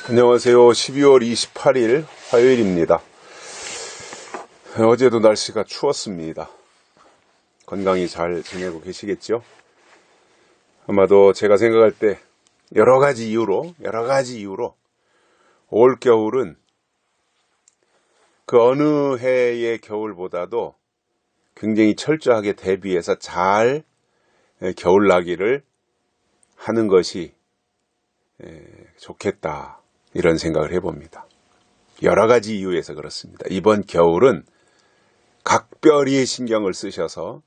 안녕하세요. 12월 28일 화요일입니다. 어제도 날씨가 추웠습니다. 건강히 잘 지내고 계시겠죠? 아마도 제가 생각할 때 여러 가지 이유로 올 겨울은 그 어느 해의 겨울보다도 굉장히 철저하게 대비해서 잘 겨울나기를 하는 것이 좋겠다, 이런 생각을 해봅니다. 여러 가지 이유에서 그렇습니다. 이번 겨울은 각별히 신경을 쓰셔서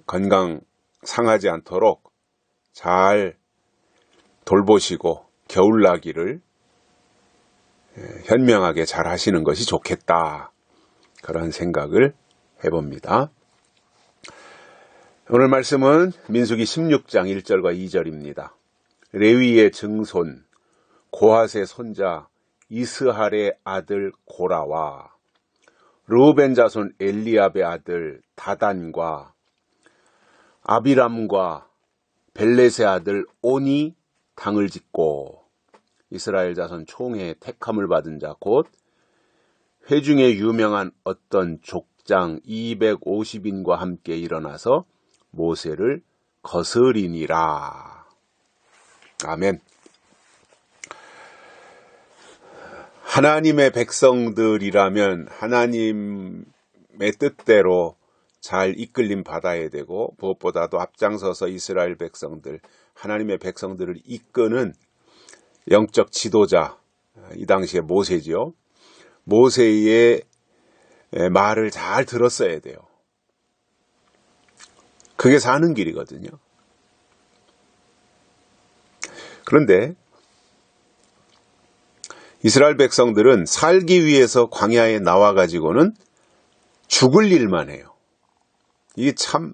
건강 상하지 않도록 잘 돌보시고 겨울나기를 현명하게 잘 하시는 것이 좋겠다, 그런 생각을 해봅니다. 오늘 말씀은 민수기 16장 1절과 2절입니다. 레위의 증손 고핫의 손자 이스할의 아들 고라와 르우벤 자손 엘리압의 아들 다단과 아비람과 벨렛의 아들 온이 당을 짓고 이스라엘 자손 총회의 택함을 받은 자 곧 회중에 유명한 어떤 족장 250인과 함께 일어나서 모세를 거스리니라. 아멘. 하나님의 백성들이라면 하나님의 뜻대로 잘 이끌림 받아야 되고, 무엇보다도 앞장서서 이스라엘 백성들, 하나님의 백성들을 이끄는 영적 지도자, 이 당시에 모세지요. 모세의 말을 잘 들었어야 돼요. 그게 사는 길이거든요. 그런데 이스라엘 백성들은 살기 위해서 광야에 나와가지고는 죽을 일만 해요. 이게 참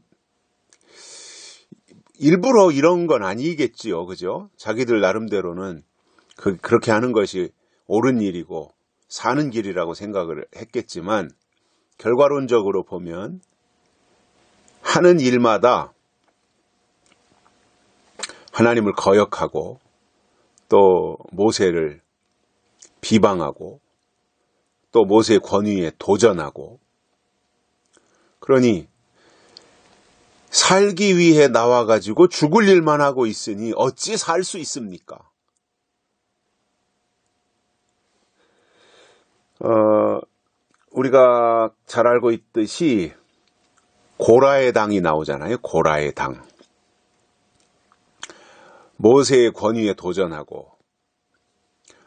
일부러 이런 건 아니겠지요, 그죠? 자기들 나름대로는 그렇게 하는 것이 옳은 일이고 사는 길이라고 생각을 했겠지만, 결과론적으로 보면 하는 일마다 하나님을 거역하고 또 모세를 비방하고 또 모세의 권위에 도전하고, 그러니 살기 위해 나와가지고 죽을 일만 하고 있으니 어찌 살 수 있습니까? 우리가 잘 알고 있듯이 고라의 당이 나오잖아요. 고라의 당. 모세의 권위에 도전하고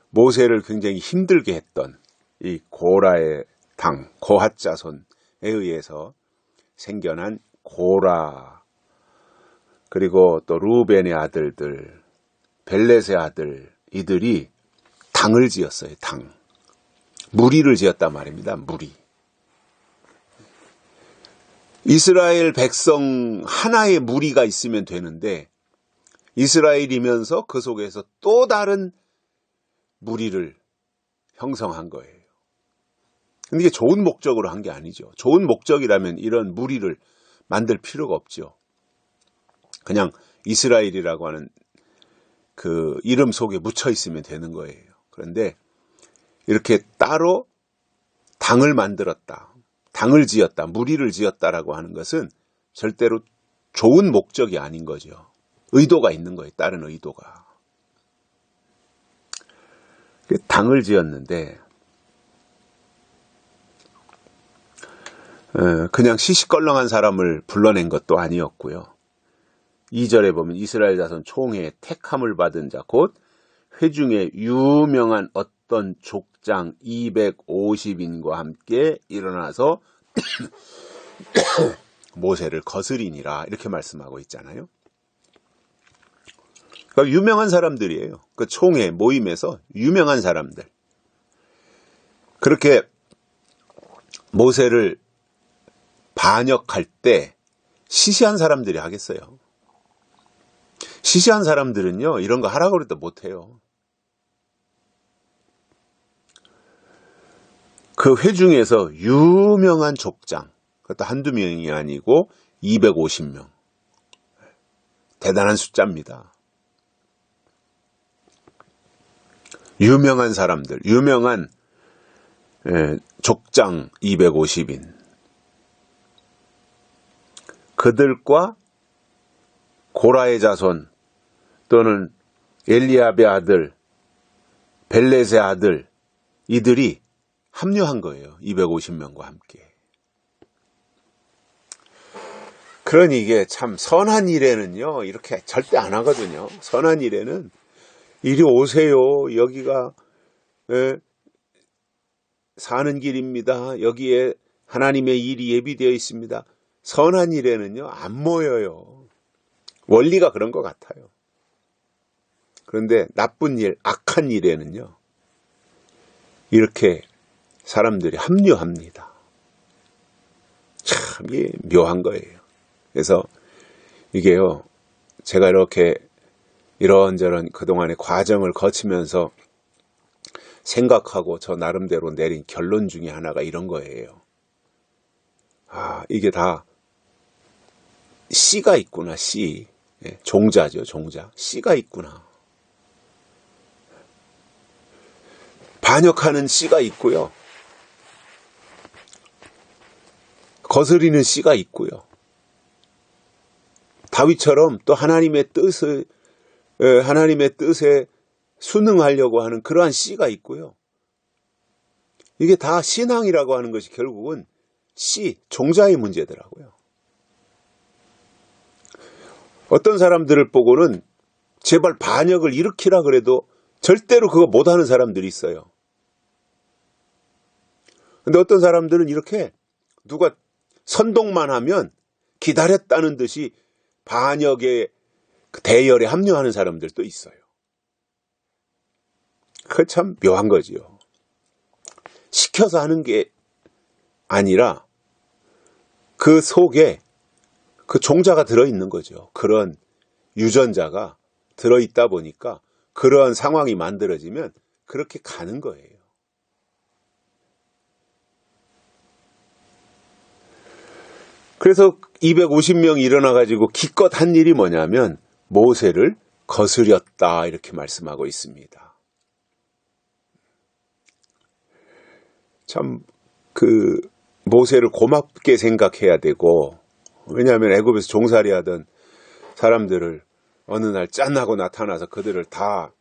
모세를 굉장히 힘들게 했던 이 고라의 당, 고핫 자손에 의해서 생겨난 고라, 그리고 또 루벤의 아들들, 벨렛의 아들, 이들이 당을 지었어요. 당. 무리를 지었단 말입니다. 무리. 이스라엘 백성 하나의 무리가 있으면 되는데 이스라엘이면서 그 속에서 또 다른 무리를 형성한 거예요. 근데 이게 좋은 목적으로 한 게 아니죠. 좋은 목적이라면 이런 무리를 만들 필요가 없죠. 그냥 이스라엘이라고 하는 그 이름 속에 묻혀 있으면 되는 거예요. 그런데 이렇게 따로 당을 만들었다, 당을 지었다, 무리를 지었다라고 하는 것은 절대로 좋은 목적이 아닌 거죠. 의도가 있는 거예요. 다른 의도가. 당을 지었는데 그냥 시시껄렁한 사람을 불러낸 것도 아니었고요. 2절에 보면 이스라엘 자손 총회의 택함을 받은 자 곧 회중에 유명한 어떤 족장 250인과 함께 일어나서 모세를 거스리니라, 이렇게 말씀하고 있잖아요. 그러니까 유명한 사람들이에요. 그 총회 모임에서 유명한 사람들. 그렇게 모세를 반역할 때 시시한 사람들이 하겠어요. 시시한 사람들은요, 이런 거 하라고 해도 못해요. 그 회중에서 유명한 족장, 그것도 한두 명이 아니고 250명. 대단한 숫자입니다. 유명한 사람들, 유명한 족장 250인, 그들과 고라의 자손 또는 엘리압의 아들, 벨렛의 아들, 이들이 합류한 거예요. 250명과 함께. 그러니 이게 참 선한 일에는요, 이렇게 절대 안 하거든요. 선한 일에는 이리 오세요. 여기가 사는 길입니다. 여기에 하나님의 일이 예비되어 있습니다. 선한 일에는요, 안 모여요. 원리가 그런 것 같아요. 그런데 나쁜 일, 악한 일에는요, 이렇게 사람들이 합류합니다. 참 묘한 거예요. 그래서 이게요, 제가 이렇게 이런저런 그동안의 과정을 거치면서 생각하고 저 나름대로 내린 결론 중에 하나가 이런 거예요. 아, 이게 다 씨가 있구나, 씨. 종자죠, 종자. 씨가 있구나. 반역하는 씨가 있고요. 거스리는 씨가 있고요. 다윗처럼 또 하나님의 뜻에 순응하려고 하는 그러한 씨가 있고요. 이게 다 신앙이라고 하는 것이 결국은 씨, 종자의 문제더라고요. 어떤 사람들을 보고는 제발 반역을 일으키라 그래도 절대로 그거 못하는 사람들이 있어요. 근데 어떤 사람들은 이렇게 누가 선동만 하면 기다렸다는 듯이 반역의 대열에 합류하는 사람들도 있어요. 그거 참 묘한 거지요. 시켜서 하는 게 아니라 그 속에 그 종자가 들어있는 거죠. 그런 유전자가 들어있다 보니까 그러한 상황이 만들어지면 그렇게 가는 거예요. 그래서 250명이 일어나가지고 기껏 한 일이 뭐냐면 모세를 거스렸다 이렇게 말씀하고 있습니다. 참 그 모세를 고맙게 생각해야 되고, 왜냐하면 애굽에서 종살이 하던 사람들을 어느 날 짠하고 나타나서 그들을 다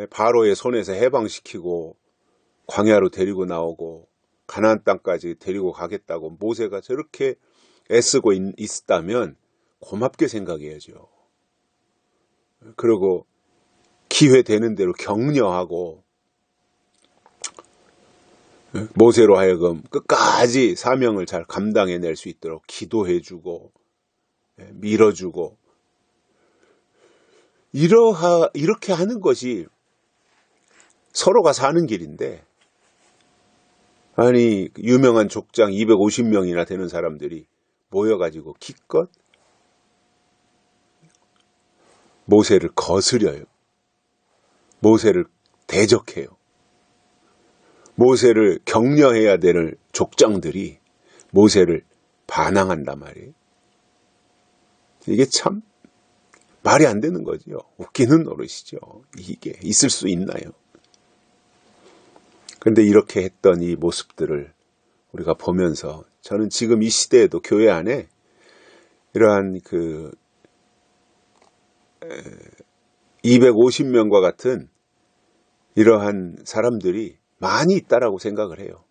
바로의 손에서 해방시키고 광야로 데리고 나오고 가나안 땅까지 데리고 가겠다고 모세가 저렇게 애쓰고 있었다면 고맙게 생각해야죠. 그리고 기회 되는 대로 격려하고 모세로 하여금 끝까지 사명을 잘 감당해낼 수 있도록 기도해주고 밀어주고 이렇게 하는 것이 서로가 사는 길인데, 아니 유명한 족장 250명이나 되는 사람들이 모여가지고 기껏 모세를 거스려요. 모세를 대적해요. 모세를 격려해야 되는 족장들이 모세를 반항한단 말이에요. 이게 참 말이 안 되는 거죠. 웃기는 노릇이죠. 이게 있을 수 있나요? 그런데 이렇게 했던 이 모습들을 우리가 보면서 저는 지금 이 시대에도 교회 안에 이러한 250명과 같은 이러한 사람들이 많이 있다라고 생각을 해요.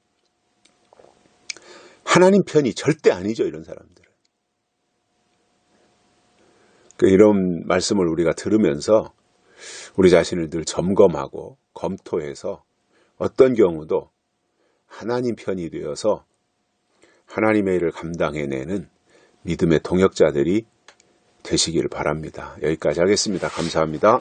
하나님 편이 절대 아니죠, 이런 사람들은. 이런 말씀을 우리가 들으면서 우리 자신을 늘 점검하고 검토해서 어떤 경우도 하나님 편이 되어서 하나님의 일을 감당해내는 믿음의 동역자들이 되시기를 바랍니다. 여기까지 하겠습니다. 감사합니다.